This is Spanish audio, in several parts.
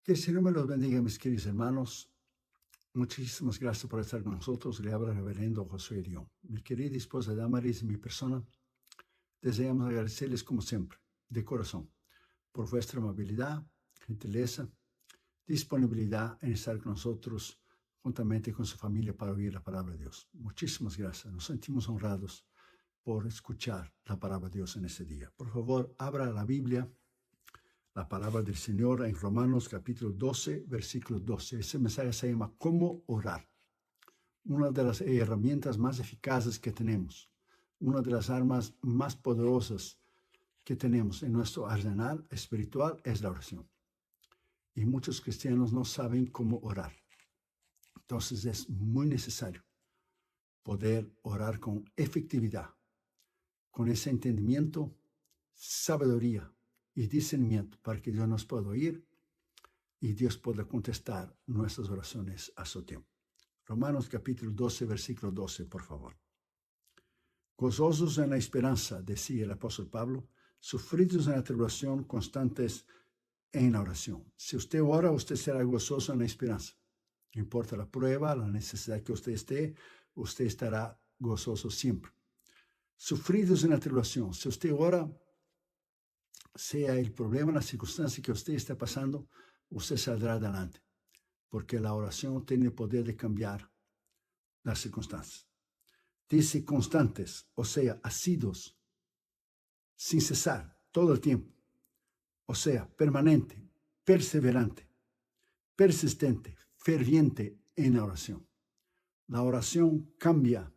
Que el Señor me los bendiga, mis queridos hermanos. Muchísimas gracias por estar con nosotros. Le habla el reverendo Josué León. Mi querida esposa Damaris y mi persona, deseamos agradecerles como siempre, de corazón, por vuestra amabilidad, gentileza, disponibilidad en estar con nosotros juntamente con su familia para oír la palabra de Dios. Muchísimas gracias. Nos sentimos honrados por escuchar la palabra de Dios en este día. Por favor, abra la Biblia, la palabra del Señor en Romanos capítulo 12, versículo 12. Ese mensaje se llama ¿Cómo orar? Una de las herramientas más eficaces que tenemos, una de las armas más poderosas que tenemos en nuestro arsenal espiritual es la oración. Y muchos cristianos no saben cómo orar. Entonces es muy necesario poder orar con efectividad, con ese entendimiento, sabiduría y discernimiento para que Dios nos pueda oír y Dios pueda contestar nuestras oraciones a su tiempo. Romanos capítulo 12, versículo 12, por favor. Gozosos en la esperanza, decía el apóstol Pablo, sufridos en la tribulación, constantes en la oración. Si usted ora, usted será gozoso en la esperanza. No importa la prueba, la necesidad que usted esté, usted estará gozoso siempre. Sufridos en la tribulación. Si usted ora, sea el problema, la circunstancia que usted está pasando, usted saldrá adelante, porque la oración tiene el poder de cambiar las circunstancias. Dice constantes, o sea, asiduos, sin cesar, todo el tiempo, o sea, permanente, perseverante, persistente, ferviente en la oración. La oración cambia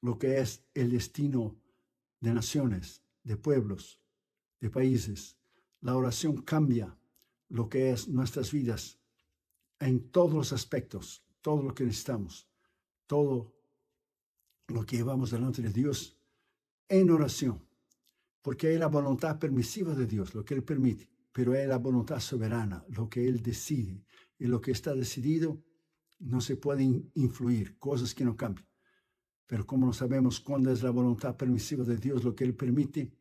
lo que es el destino de naciones, de pueblos, de países. La oración cambia lo que es nuestras vidas en todos los aspectos, todo lo que necesitamos, todo lo que llevamos delante de Dios en oración, porque es la voluntad permisiva de Dios, lo que Él permite, pero es la voluntad soberana, lo que Él decide, y lo que está decidido no se pueden influir, cosas que no cambian. Pero como no sabemos cuándo es la voluntad permisiva de Dios, lo que Él permite,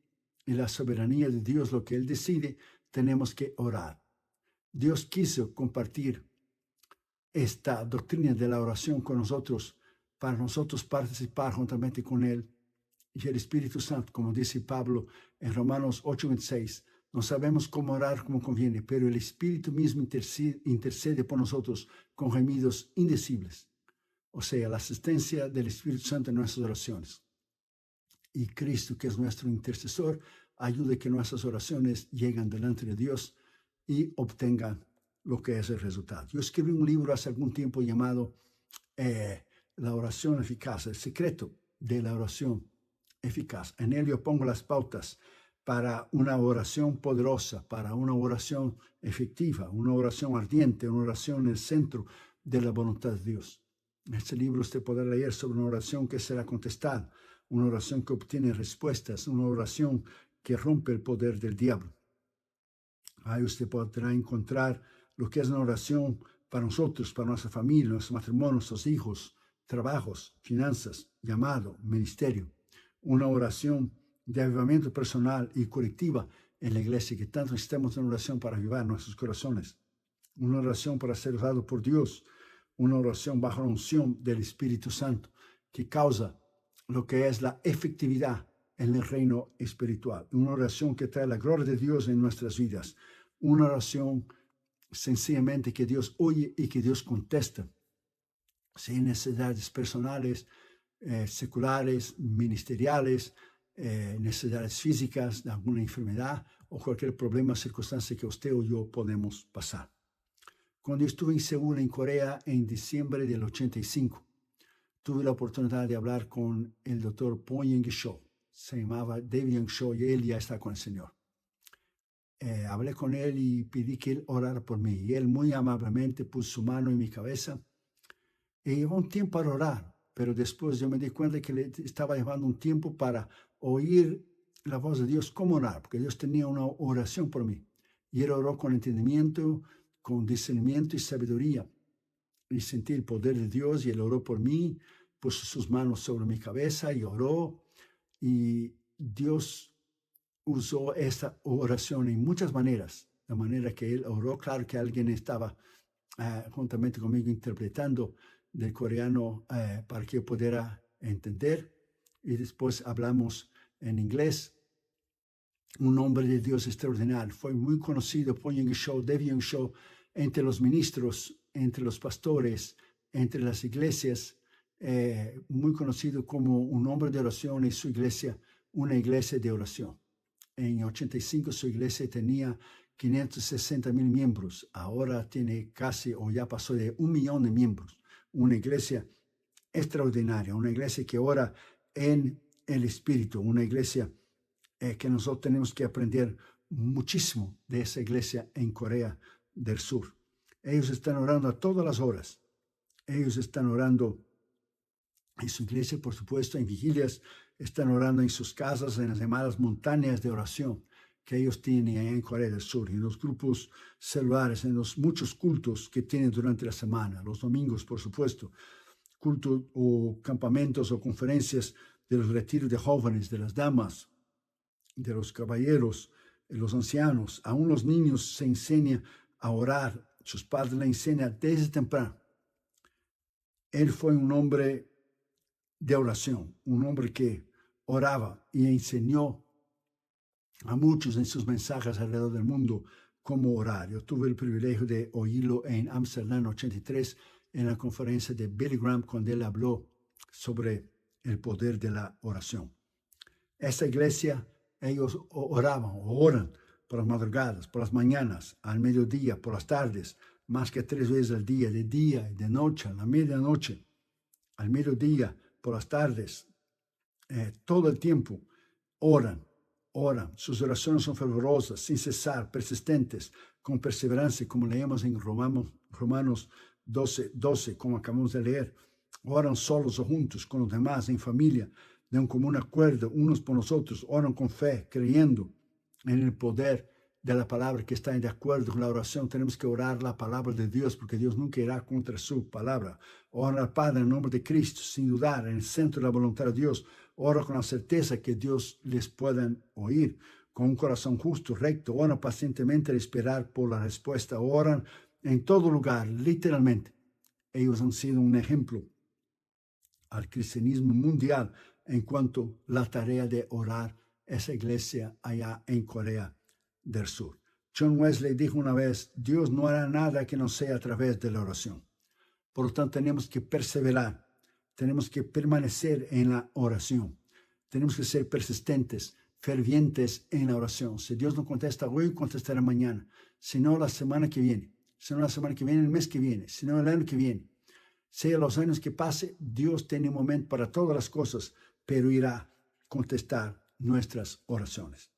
y la soberanía de Dios, lo que Él decide, tenemos que orar. Dios quiso compartir esta doctrina de la oración con nosotros, para nosotros participar juntamente con Él y el Espíritu Santo, como dice Pablo en Romanos 8:26. No sabemos cómo orar como conviene, pero el Espíritu mismo intercede por nosotros con gemidos indecibles. O sea, la asistencia del Espíritu Santo en nuestras oraciones. Y Cristo, que es nuestro intercesor, ayuda a que nuestras oraciones lleguen delante de Dios y obtengan lo que es el resultado. Yo escribí un libro hace algún tiempo llamado La oración eficaz, el secreto de la oración eficaz. En él yo pongo las pautas para una oración poderosa, para una oración efectiva, una oración ardiente, una oración en el centro de la voluntad de Dios. En este libro usted podrá leer sobre una oración que será contestada, una oración que obtiene respuestas, una oración que rompe el poder del diablo. Ahí usted podrá encontrar lo que es una oración para nosotros, para nuestra familia, nuestro matrimonio, nuestros hijos, trabajos, finanzas, llamado, ministerio. Una oración de avivamiento personal y colectiva en la iglesia, que tanto necesitamos una oración para avivar nuestros corazones. Una oración para ser usado por Dios. Una oración bajo la unción del Espíritu Santo, que causa lo que es la efectividad en el reino espiritual. Una oración que trae la gloria de Dios en nuestras vidas. Una oración sencillamente que Dios oye y que Dios contesta. Sin necesidades personales, seculares, ministeriales, necesidades físicas, de alguna enfermedad o cualquier problema o circunstancia que usted o yo podemos pasar. Cuando yo estuve en Seúl, en Corea, en diciembre del 85, tuve la oportunidad de hablar con el doctor Pong Yang-cho. Se llamaba David Yang-cho y él ya está con el Señor. Hablé con él y pedí que él orara por mí. Y él muy amablemente puso su mano en mi cabeza. Y llevó un tiempo para orar, pero después yo me di cuenta que le estaba llevando un tiempo para oír la voz de Dios, cómo orar, porque Dios tenía una oración por mí. Y él oró con entendimiento, con discernimiento y sabiduría. Y sentí el poder de Dios y él oró por mí, puso sus manos sobre mi cabeza y oró. Y Dios usó esta oración en muchas maneras la manera que él oró. Claro que alguien estaba juntamente conmigo interpretando del coreano para que yo pudiera entender. Y después hablamos en inglés. Un hombre de Dios extraordinario. Fue muy conocido, Ponying Show, Deviant Show, entre los ministros, entre los pastores, entre las iglesias, muy conocido como un hombre de oración y su iglesia, una iglesia de oración. En 85 su iglesia tenía 560,000 miembros, ahora tiene casi o ya pasó de 1 millón de miembros. Una iglesia extraordinaria, una iglesia que ora en el Espíritu, una iglesia que nosotros tenemos que aprender muchísimo de esa iglesia en Corea del Sur. Ellos están orando a todas las horas. Ellos están orando en su iglesia, por supuesto, en vigilias, están orando en sus casas, en las llamadas montañas de oración que ellos tienen allá en Corea del Sur, en los grupos celulares, en los muchos cultos que tienen durante la semana, los domingos, por supuesto, cultos o campamentos o conferencias de los retiros de jóvenes, de las damas, de los caballeros, de los ancianos. Aún los niños se enseñan a orar, sus padres le enseñan desde temprano. Él fue un hombre de oración, un hombre que oraba y enseñó a muchos en sus mensajes alrededor del mundo cómo orar. Yo tuve el privilegio de oírlo en Amsterdam 83 en la conferencia de Billy Graham cuando él habló sobre el poder de la oración. Esta iglesia, ellos oraban o oran por las madrugadas, por las mañanas, al mediodía, por las tardes, más que 3 veces al día y de noche, a la medianoche, al mediodía, por las tardes, todo el tiempo oran. Sus oraciones son fervorosas, sin cesar, persistentes, con perseverancia, como leemos en Romanos 12, como acabamos de leer. Oran solos o juntos con los demás, en familia, de un común acuerdo, unos por nosotros, oran con fe, creyendo en el poder de la palabra que está de acuerdo con la oración. Tenemos que orar la palabra de Dios, porque Dios nunca irá contra su palabra. Ora al Padre en nombre de Cristo, sin dudar, en el centro de la voluntad de Dios. Ora con la certeza que Dios les pueda oír, con un corazón justo, recto. Oran pacientemente al esperar por la respuesta. Oran en todo lugar, literalmente. Ellos han sido un ejemplo al cristianismo mundial en cuanto a la tarea de orar esa iglesia allá en Corea del Sur. John Wesley dijo una vez, Dios no hará nada que no sea a través de la oración. Por lo tanto, tenemos que perseverar, tenemos que permanecer en la oración, tenemos que ser persistentes, fervientes en la oración. Si Dios no contesta hoy, contestará mañana, si no la semana que viene, si no la semana que viene, el mes que viene, si no el año que viene. Sea los años que pase, Dios tiene un momento para todas las cosas, pero irá a contestar nuestras oraciones.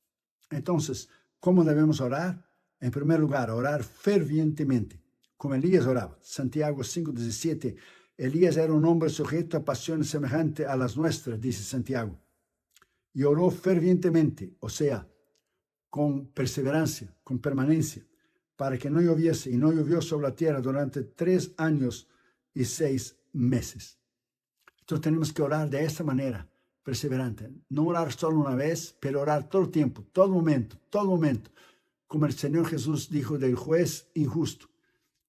Entonces, ¿cómo debemos orar? En primer lugar, orar fervientemente, como Elías oraba. Santiago 5:17, Elías era un hombre sujeto a pasiones semejantes a las nuestras, dice Santiago. Y oró fervientemente, o sea, con perseverancia, con permanencia, para que no lloviese, y no llovió sobre la tierra durante 3 años y 6 meses. Entonces tenemos que orar de esta manera, perseverante. No orar solo una vez, pero orar todo el tiempo, todo momento, como el Señor Jesús dijo del juez injusto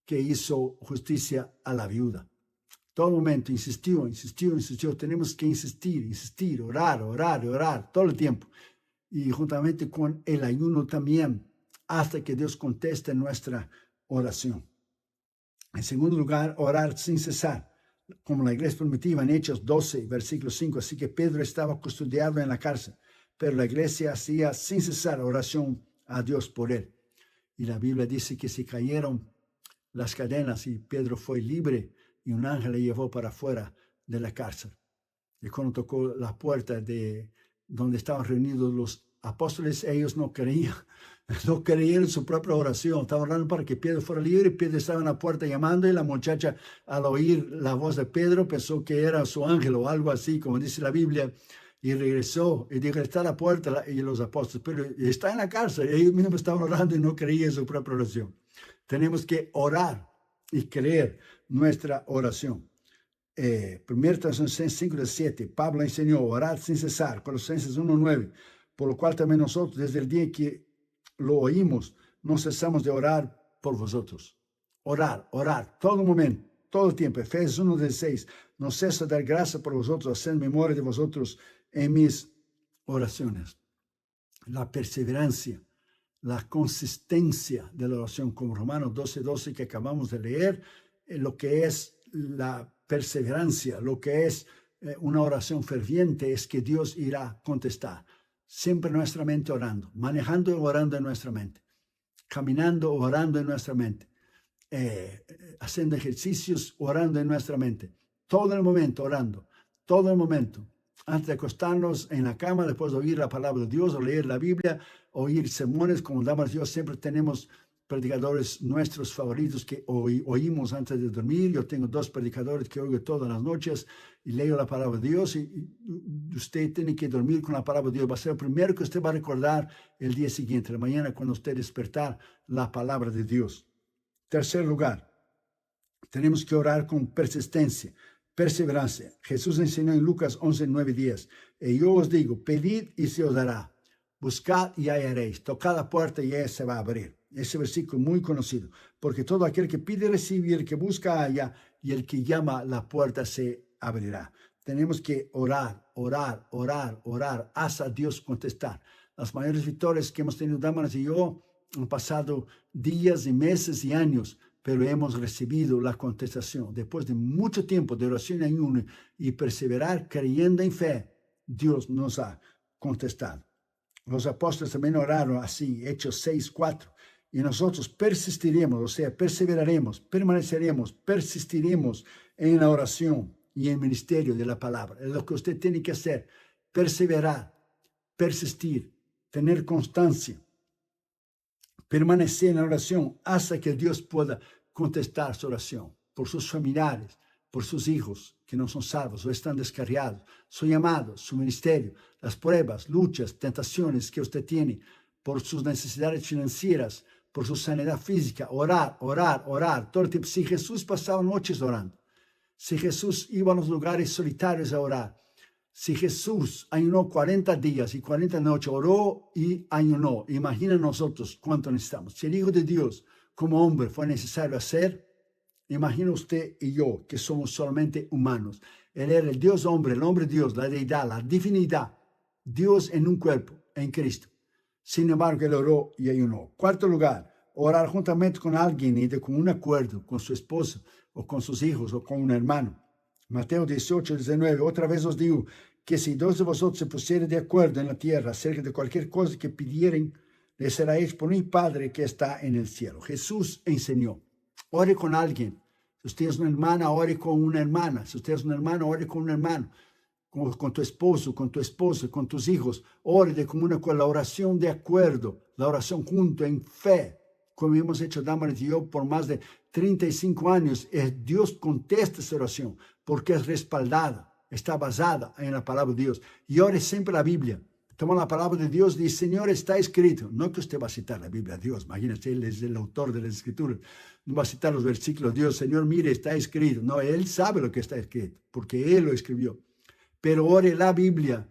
que hizo justicia a la viuda. Todo momento, insistió. Tenemos que insistir, orar todo el tiempo. Y juntamente con el ayuno también, hasta que Dios conteste nuestra oración. En segundo lugar, orar sin cesar, como la iglesia primitiva en Hechos 12, versículo 5. Así que Pedro estaba custodiado en la cárcel, pero la iglesia hacía sin cesar oración a Dios por él. Y la Biblia dice que se cayeron las cadenas y Pedro fue libre y un ángel le llevó para afuera de la cárcel. Y cuando tocó la puerta de donde estaban reunidos los apóstoles, ellos no creían en su propia oración. Estaban orando para que Pedro fuera libre. Pedro estaba en la puerta llamando y la muchacha, al oír la voz de Pedro, pensó que era su ángel o algo así, como dice la Biblia, y regresó y dijo, está a la puerta, y los apóstoles, pero está en la cárcel. Ellos mismos estaban orando y no creían en su propia oración. Tenemos que orar y creer nuestra oración. 1 Tesalonicenses 5:7, Pablo enseñó a orar sin cesar. Colosenses 1:9, por lo cual también nosotros, desde el día que lo oímos, no cesamos de orar por vosotros. Orar, todo momento, todo el tiempo. Efesios 1:16, no ceso de dar gracias por vosotros, hacer memoria de vosotros en mis oraciones. La perseverancia, la consistencia de la oración, como Romanos 12:12 que acabamos de leer, lo que es la perseverancia, lo que es una oración ferviente es que Dios irá a contestar. Siempre nuestra mente orando, manejando y orando en nuestra mente, caminando, orando en nuestra mente, haciendo ejercicios, orando en nuestra mente, todo el momento orando, todo el momento. Antes de acostarnos en la cama, después de oír la palabra de Dios o leer la Biblia, oír sermones, como damos Dios, siempre tenemos predicadores nuestros favoritos que oímos antes de dormir. Yo tengo 2 predicadores que oigo todas las noches y leo la palabra de Dios, y usted tiene que dormir con la palabra de Dios. Va a ser el primero que usted va a recordar el día siguiente, la mañana, cuando usted despertar, la palabra de Dios. Tercer lugar, tenemos que orar con persistencia, perseverancia. Jesús enseñó en Lucas 11:9-10, y yo os digo, pedid y se os dará, buscad y hallaréis, tocad la puerta y ella se va a abrir. Ese versículo muy conocido, porque todo aquel que pide recibe, y el que busca halla, y el que llama la puerta se abrirá. Tenemos que orar hasta Dios contestar. Las mayores victorias que hemos tenido Damaris y yo han pasado días y meses y años, pero hemos recibido la contestación. Después de mucho tiempo de oración y ayuno y perseverar creyendo en fe, Dios nos ha contestado. Los apóstoles también oraron así, Hechos 6:4. Y nosotros persistiremos, o sea, perseveraremos, permaneceremos, persistiremos en la oración y en el ministerio de la palabra. Es lo que usted tiene que hacer, perseverar, persistir, tener constancia, permanecer en la oración hasta que Dios pueda contestar su oración por sus familiares, por sus hijos que no son salvos o están descarriados, su llamado, su ministerio, las pruebas, luchas, tentaciones que usted tiene, por sus necesidades financieras, por su sanidad física. Orar todo el tiempo. Si Jesús pasaba noches orando, si Jesús iba a los lugares solitarios a orar, si Jesús ayunó 40 días y 40 noches, oró y ayunó, imagina nosotros cuánto necesitamos. Si el Hijo de Dios como hombre fue necesario hacer, imagina usted y yo que somos solamente humanos. Él era el Dios hombre, el hombre Dios, la deidad, la divinidad, Dios en un cuerpo, en Cristo. Sin embargo, él oró y ayunó. Cuarto lugar, orar juntamente con alguien y de común acuerdo, con su esposa o con sus hijos o con un hermano. Mateo 18:19, otra vez os digo que si 2 de vosotros se pusieren de acuerdo en la tierra acerca de cualquier cosa que pidieren, les será hecho por mi Padre que está en el cielo. Jesús enseñó, ore con alguien. Si usted es una hermana, ore con una hermana. Si usted es un hermano, ore con un hermano. Con tu esposo, con tu esposa, con tus hijos, ore de común con la oración de acuerdo, la oración junto en fe, como hemos hecho Damaris y yo por más de 35 años. Dios contesta esa oración porque es respaldada, está basada en la palabra de Dios. Y ore siempre la Biblia. Toma la palabra de Dios y dice, Señor, está escrito. No que usted va a citar la Biblia a Dios, imagínate, Él es el autor de las Escrituras. No va a citar los versículos de Dios, Señor, mire, está escrito. No, Él sabe lo que está escrito, porque Él lo escribió. Pero ore la Biblia,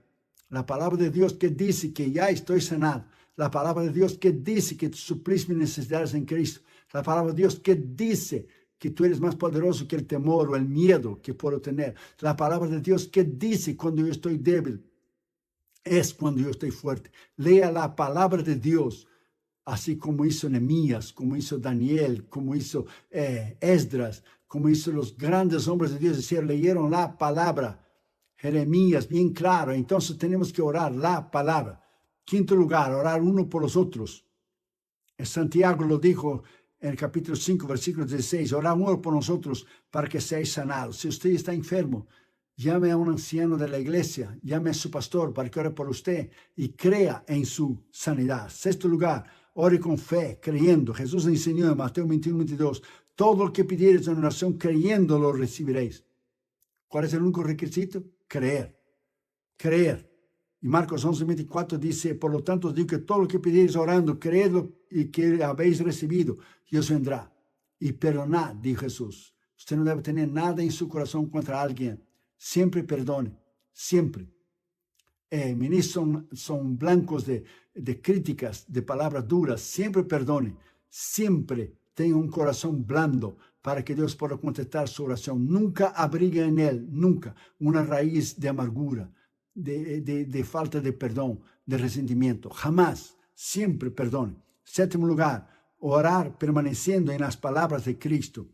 la palabra de Dios que dice que ya estoy sanado, la palabra de Dios que dice que suplís mis necesidades en Cristo, la palabra de Dios que dice que tú eres más poderoso que el temor o el miedo que puedo tener, la palabra de Dios que dice cuando yo estoy débil, es cuando yo estoy fuerte. Lea la palabra de Dios, así como hizo Nehemías, como hizo Daniel, como hizo Esdras, como hizo los grandes hombres de Dios, es decir, leyeron la palabra. Jeremías, bien claro. Entonces tenemos que orar la palabra. Quinto lugar, orar uno por los otros. Santiago lo dijo en el capítulo 5, versículo 16. Orar uno por nosotros para que seáis sanados. Si usted está enfermo, llame a un anciano de la iglesia, llame a su pastor para que ore por usted y crea en su sanidad. Sexto lugar, ore con fe, creyendo. Jesús enseñó en Mateo 21:22, todo lo que pidiereis en oración, creyendo lo recibiréis. ¿Cuál es el único requisito? Creer. Y Marcos 11:24 dice, por lo tanto os digo que todo lo que pidiereis orando, creedlo y que habéis recibido, y os vendrá. Y perdonad, dijo Jesús. Usted no debe tener nada en su corazón contra alguien. Siempre perdone, siempre. Ministros son blancos de críticas, de palabras duras. Siempre perdone. Siempre tenga un corazón blando para que Dios pueda contestar su oración. Nunca abrigue en él, nunca, una raíz de amargura, de falta de perdón, de resentimiento. Jamás, siempre perdone. Séptimo lugar, orar permaneciendo en las palabras de Cristo.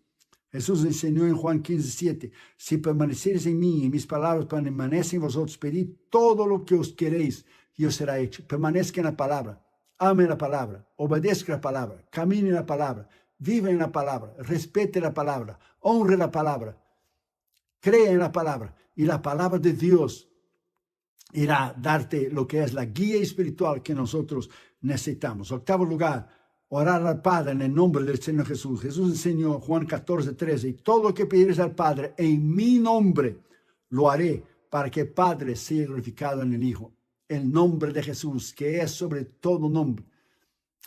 Jesús enseñó en Juan 15:7, si permaneceres en mí y mis palabras permanecen en vosotros, pedid todo lo que os queréis y os será hecho. Permanezca en la palabra, ame la palabra, obedezca la palabra, camine en la palabra, vive en la palabra, respete la palabra, honre la palabra, cree en la palabra, y la palabra de Dios irá a darte lo que es la guía espiritual que nosotros necesitamos. Octavo lugar, orar al Padre en el nombre del Señor Jesús. Jesús enseñó Juan 14:13, y todo lo que pidieres al Padre en mi nombre lo haré, para que el Padre sea glorificado en el Hijo. El nombre de Jesús, que es sobre todo nombre.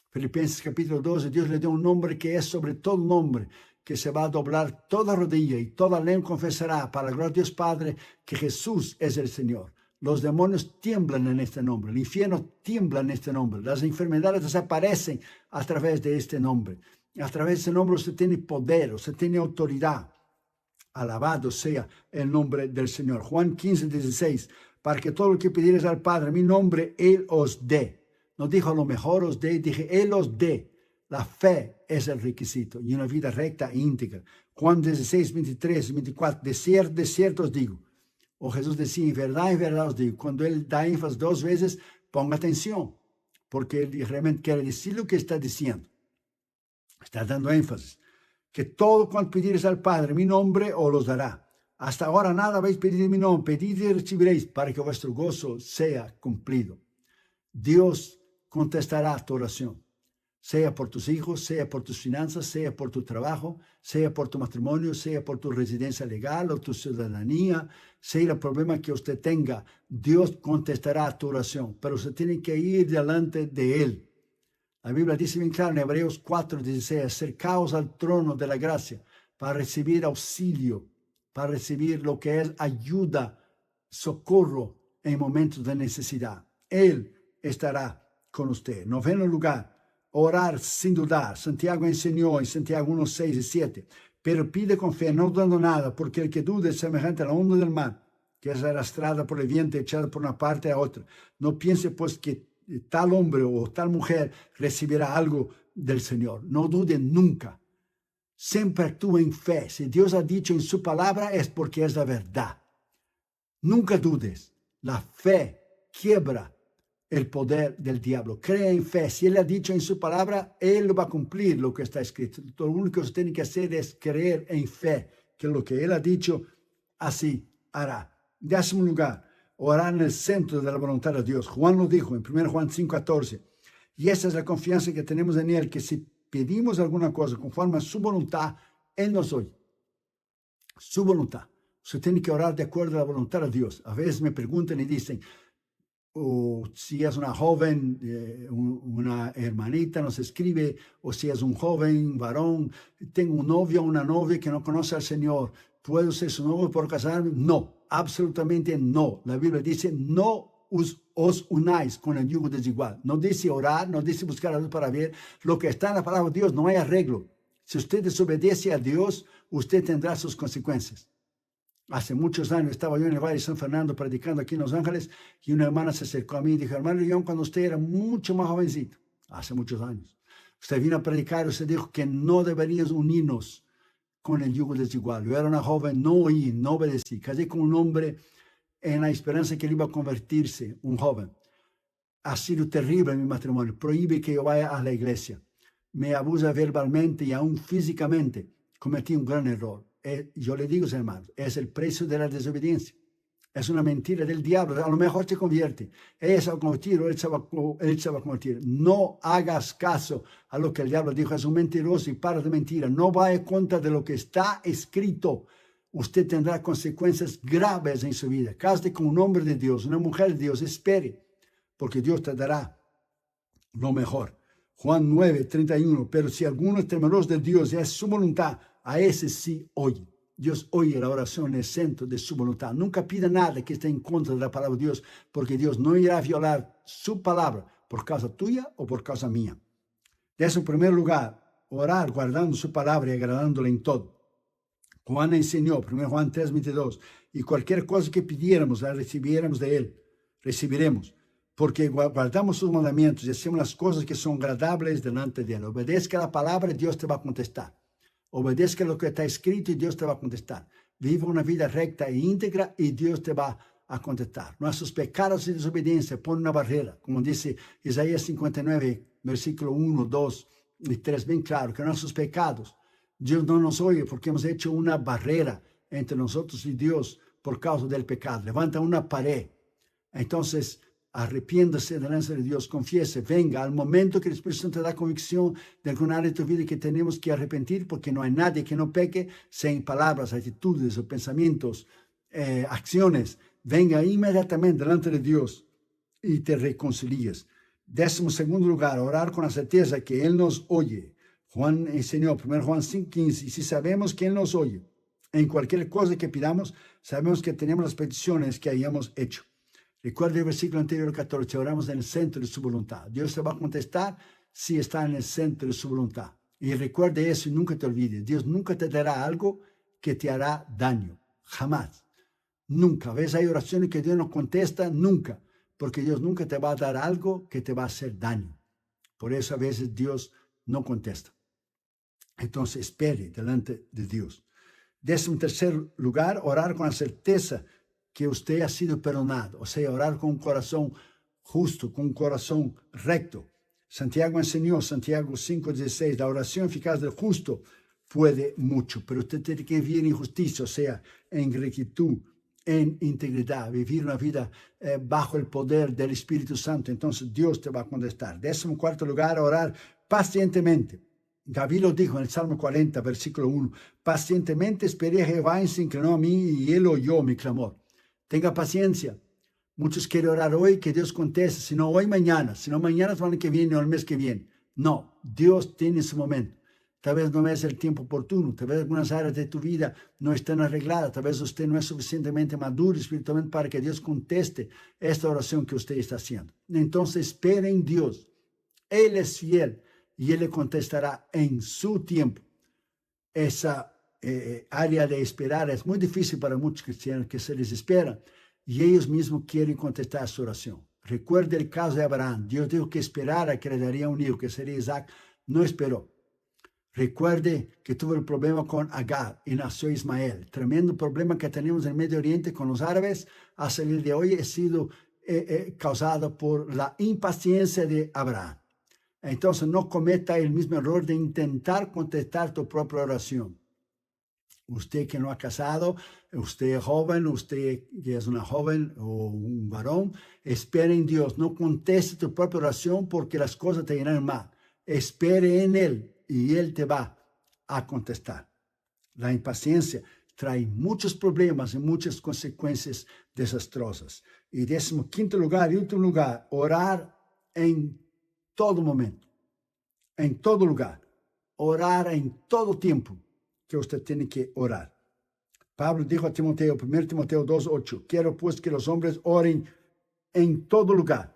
Filipenses capítulo 12, Dios le dio un nombre que es sobre todo nombre, que se va a doblar toda rodilla y toda lengua confesará para la gloria de Dios Padre que Jesús es el Señor. Los demonios tiemblan en este nombre, el infierno tiembla en este nombre, las enfermedades desaparecen a través de este nombre. A través de este nombre usted tiene poder, usted tiene autoridad. Alabado sea el nombre del Señor. Juan 15:16, para que todo lo que pidieres al Padre en mi nombre, Él os dé. No dijo a lo mejor os dé, dije Él os dé. La fe es el requisito y una vida recta e íntegra. Juan 16:23-24, de cierto os digo. O Jesús decía, en verdad os digo. Cuando Él da énfasis 2 veces, ponga atención, porque Él realmente quiere decir lo que está diciendo. Está dando énfasis. Que todo cuanto pidieres al Padre en mi nombre, os los dará. Hasta ahora nada habéis pedido en mi nombre. Pedid y recibiréis, para que vuestro gozo sea cumplido. Dios contestará tu oración. Sea por tus hijos, sea por tus finanzas, sea por tu trabajo, sea por tu matrimonio, sea por tu residencia legal o tu ciudadanía, sea el problema que usted tenga, Dios contestará tu oración, pero usted tiene que ir delante de Él. La Biblia dice bien claro en Hebreos 4:16, acercaos al trono de la gracia para recibir auxilio, para recibir lo que es ayuda, socorro en momentos de necesidad. Él estará con usted. Noveno lugar, orar sin dudar. Santiago enseñó en Santiago 1:6-7, pero pide con fe, no dudando nada, porque el que duda es semejante a la onda del mar, que es arrastrada por el viento, echada por una parte a otra. No piense pues que tal hombre o tal mujer recibirá algo del Señor. No dude nunca. Siempre actúe en fe. Si Dios ha dicho en su palabra es porque es la verdad. Nunca dudes. La fe quiebra el poder del diablo. Cree en fe. Si Él ha dicho en su palabra, Él va a cumplir lo que está escrito. Lo único que usted tiene que hacer es creer en fe, que lo que Él ha dicho, así hará. Décimo lugar, orar en el centro de la voluntad de Dios. Juan lo dijo en 1 Juan 5:14. Y esa es la confianza que tenemos en Él, que si pedimos alguna cosa conforme a su voluntad, Él nos oye. Su voluntad. Usted tiene que orar de acuerdo a la voluntad de Dios. A veces me preguntan y dicen, o si es una joven, una hermanita nos escribe, o si es un joven varón, tengo un novio o una novia que no conoce al Señor, ¿puedo ser su novio por casarme? No, absolutamente no. La Biblia dice, no os unáis con el yugo desigual. No dice orar, no dice buscar a Dios para ver. Lo que está en la palabra de Dios no hay arreglo. Si usted desobedece a Dios, usted tendrá sus consecuencias. Hace muchos años estaba yo en el Valle de San Fernando predicando aquí en Los Ángeles y una hermana se acercó a mí y dijo, hermano León, cuando usted era mucho más jovencito, hace muchos años, usted vino a predicar y usted dijo que no deberíamos unirnos con el yugo desigual. Yo era una joven, no oí, no obedecí. Casé con un hombre en la esperanza que él iba a convertirse, un joven. Ha sido terrible mi matrimonio. Prohíbe que yo vaya a la iglesia. Me abusa verbalmente y aún físicamente. Cometí un gran error. Yo le digo, hermanos, es el precio de la desobediencia. Es una mentira del diablo. A lo mejor se convierte. Ella se va a convertir o él se va a convertir. No hagas caso a lo que el diablo dijo. Es un mentiroso y para de mentira. No vaya en contra de lo que está escrito. Usted tendrá consecuencias graves en su vida. Cásate con un hombre de Dios, una mujer de Dios. Espere, porque Dios te dará lo mejor. Juan 9:31. Pero si alguno es temeroso de Dios y es su voluntad, a ese sí oye. Dios oye la oración en el centro de su voluntad. Nunca pida nada que esté en contra de la palabra de Dios, porque Dios no irá a violar su palabra por causa tuya o por causa mía. En primer lugar, orar guardando su palabra y agradándole en todo. Juan enseñó, 1 Juan 3:22, y cualquier cosa que pidiéramos, la recibiéramos de él, recibiremos, porque guardamos sus mandamientos y hacemos las cosas que son agradables delante de él. Obedezca la palabra y Dios te va a contestar. Obedezca lo que está escrito y Dios te va a contestar. Vive una vida recta e íntegra y Dios te va a contestar. Nuestros pecados y desobediencia ponen una barrera, como dice Isaías 59, versículo 1, 2 y 3, bien claro, que nuestros pecados, Dios no nos oye porque hemos hecho una barrera entre nosotros y Dios por causa del pecado. Levanta una pared. Entonces, arrepiéndase delante de Dios, confiese, venga al momento que el Espíritu Santo da convicción de alguna área de tu vida que tenemos que arrepentir, porque no hay nadie que no peque, sea en palabras, actitudes o pensamientos, acciones. Venga inmediatamente delante de Dios y te reconcilies. 12º lugar, orar con la certeza que Él nos oye. Juan enseñó, 1 Juan 5:15, y si sabemos que Él nos oye, en cualquier cosa que pidamos, sabemos que tenemos las peticiones que hayamos hecho. Recuerda el versículo anterior 14, oramos en el centro de su voluntad. Dios te va a contestar si está en el centro de su voluntad. Y recuerde eso y nunca te olvides. Dios nunca te dará algo que te hará daño. Jamás. Nunca. ¿Ves? Hay oraciones que Dios no contesta, nunca. Porque Dios nunca te va a dar algo que te va a hacer daño. Por eso a veces Dios no contesta. Entonces espere delante de Dios. 13º lugar, orar con la certeza que usted ha sido perdonado. O sea, orar con un corazón justo, con un corazón recto. Santiago enseñó, Santiago 5:16, la oración eficaz del justo puede mucho, pero usted tiene que vivir en justicia, o sea, en rectitud, en integridad, vivir una vida bajo el poder del Espíritu Santo. Entonces Dios te va a contestar. 14º lugar, orar pacientemente. David lo dijo en el Salmo 40, versículo 1. Pacientemente esperé a Jehová y se inclinó a mí y él oyó mi clamor. Tenga paciencia. Muchos quieren orar hoy que Dios conteste, si no hoy, mañana. Si no mañana, el año que viene o el mes que viene. No, Dios tiene su momento. Tal vez no es el tiempo oportuno. Tal vez algunas áreas de tu vida no están arregladas. Tal vez usted no es suficientemente maduro espiritualmente para que Dios conteste esta oración que usted está haciendo. Entonces, espere en Dios. Él es fiel y Él le contestará en su tiempo. Esa área de esperar es muy difícil para muchos cristianos que se desesperan y ellos mismos quieren contestar su oración. Recuerde el caso de Abraham. Dios dijo que esperara que le daría un hijo, que sería Isaac. No esperó. Recuerde que tuvo el problema con Agar y nació Ismael. Tremendo problema que tenemos en el Medio Oriente con los árabes a salir de hoy ha sido causado por la impaciencia de Abraham. Entonces no cometa el mismo error de intentar contestar tu propia oración. Usted que no ha casado, usted joven, usted que es una joven o un varón, espere en Dios. No conteste tu propia oración porque las cosas te irán mal. Espere en Él y Él te va a contestar. La impaciencia trae muchos problemas y muchas consecuencias desastrosas. Y 15º lugar y último lugar, orar en todo momento, en todo lugar, orar en todo tiempo que usted tiene que orar. Pablo dijo a Timoteo, 1 Timoteo 2:8, quiero pues que los hombres oren en todo lugar,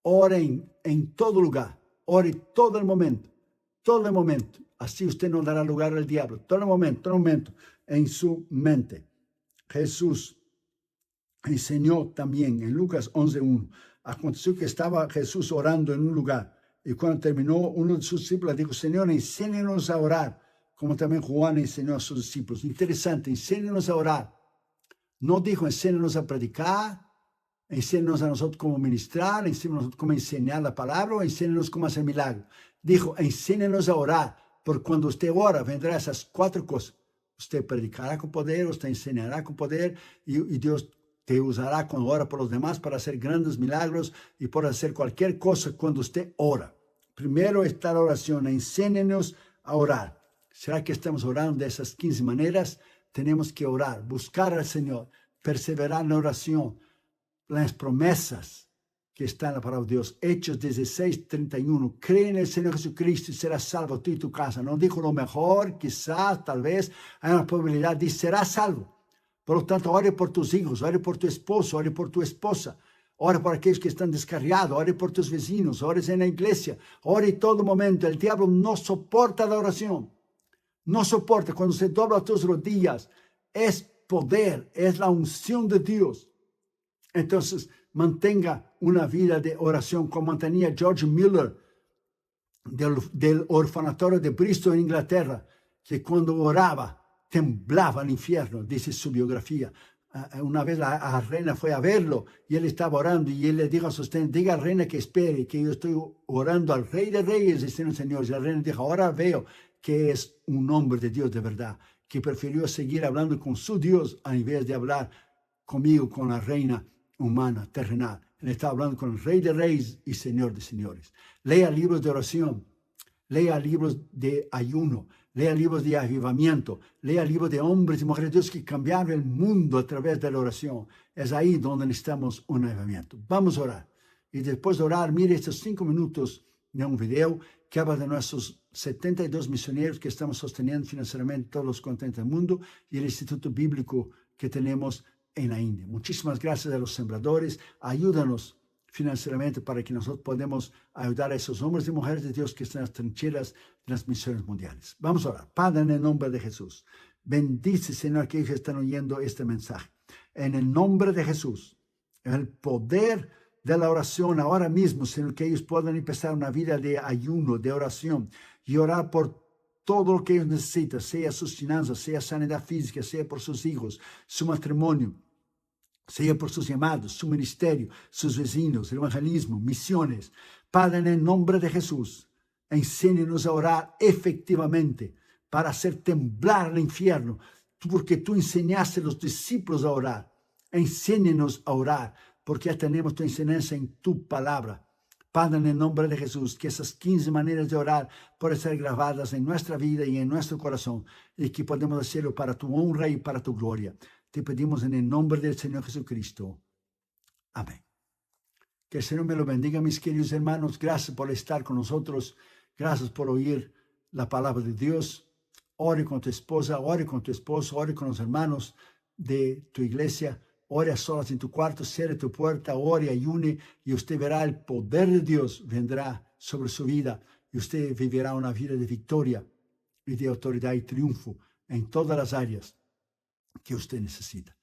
oren en todo lugar, oren todo el momento, así usted no dará lugar al diablo, todo el momento, en su mente. Jesús enseñó también en Lucas 11:1, aconteció que estaba Jesús orando en un lugar y cuando terminó, uno de sus discípulos dijo, Señor, enséñanos a orar, como también Juan enseñó a sus discípulos. Interesante, enséñanos a orar. No dijo, enséñanos a predicar, enséñanos a nosotros cómo ministrar, enséñanos cómo enseñar la palabra, o enséñanos cómo hacer milagros. Dijo, enséñanos a orar, porque cuando usted ora, vendrá esas 4 cosas. Usted predicará con poder, usted enseñará con poder, y Dios te usará cuando ora por los demás para hacer grandes milagros y por hacer cualquier cosa cuando usted ora. Primero está la oración, enséñenos a orar. ¿Será que estamos orando de esas 15 maneras? Tenemos que orar, buscar al Señor, perseverar en la oración, las promesas que están en la palabra de Dios. Hechos 16:31. Cree en el Señor Jesucristo y serás salvo tú y tu casa. No dijo lo mejor, quizás, tal vez, hay una probabilidad, dice serás salvo. Por lo tanto, ore por tus hijos, ore por tu esposo, ore por tu esposa, Ora por aquellos que están descarriados, ore por tus vecinos, ores en la iglesia, ore en todo momento. El diablo no soporta la oración. No soporta. Cuando se dobla tus rodillas, es poder, es la unción de Dios. Entonces, mantenga una vida de oración como mantenía George Miller del orfanatorio de Bristol en Inglaterra, que cuando oraba temblaba el infierno, dice su biografía. Una vez la reina fue a verlo y él estaba orando y él le dijo a su asistente, diga a la reina que espere, que yo estoy orando al Rey de Reyes y Señores. Y la reina dijo, ahora veo que es un hombre de Dios de verdad, que prefirió seguir hablando con su Dios en vez de hablar conmigo, con la reina humana, terrenal. Él estaba hablando con el Rey de Reyes y Señor de Señores. Lea libros de oración, lea libros de ayuno, lea libros de avivamiento, lea libros de hombres y mujeres de Dios que cambiaron el mundo a través de la oración. Es ahí donde necesitamos un avivamiento. Vamos a orar. Y después de orar, mire estos 5 minutos de un video que habla de nuestros 72 misioneros que estamos sosteniendo financieramente todos los continentes del mundo y el Instituto Bíblico que tenemos en la India. Muchísimas gracias a los sembradores. Ayúdanos financieramente para que nosotros podamos ayudar a esos hombres y mujeres de Dios que están en las trincheras de las misiones mundiales. Vamos a orar. Padre, en el nombre de Jesús, bendice, Señor, a aquellos que están oyendo este mensaje. En el nombre de Jesús, en el poder de la oración ahora mismo, Señor, que ellos puedan empezar una vida de ayuno, de oración y orar por todo lo que ellos necesitan, sea sus finanzas, sea sanidad física, sea por sus hijos, su matrimonio, sea por sus llamados, su ministerio, sus vecinos, el evangelismo, misiones. Padre, en el nombre de Jesús, enséñanos a orar efectivamente para hacer temblar el infierno, porque tú enseñaste a los discípulos a orar. Enséñanos a orar, porque ya tenemos tu enseñanza en tu palabra. Padre, en el nombre de Jesús, que esas 15 maneras de orar puedan ser grabadas en nuestra vida y en nuestro corazón, y que podamos hacerlo para tu honra y para tu gloria. Te pedimos en el nombre del Señor Jesucristo. Amén. Que el Señor me lo bendiga, mis queridos hermanos. Gracias por estar con nosotros. Gracias por oír la palabra de Dios. Ore con tu esposa, ore con tu esposo, ore con los hermanos de tu iglesia. Ore a solas en tu cuarto, cierre tu puerta, ore, ayune, y usted verá el poder de Dios vendrá sobre su vida. Y usted vivirá una vida de victoria y de autoridad y triunfo en todas las áreas que usted necesita.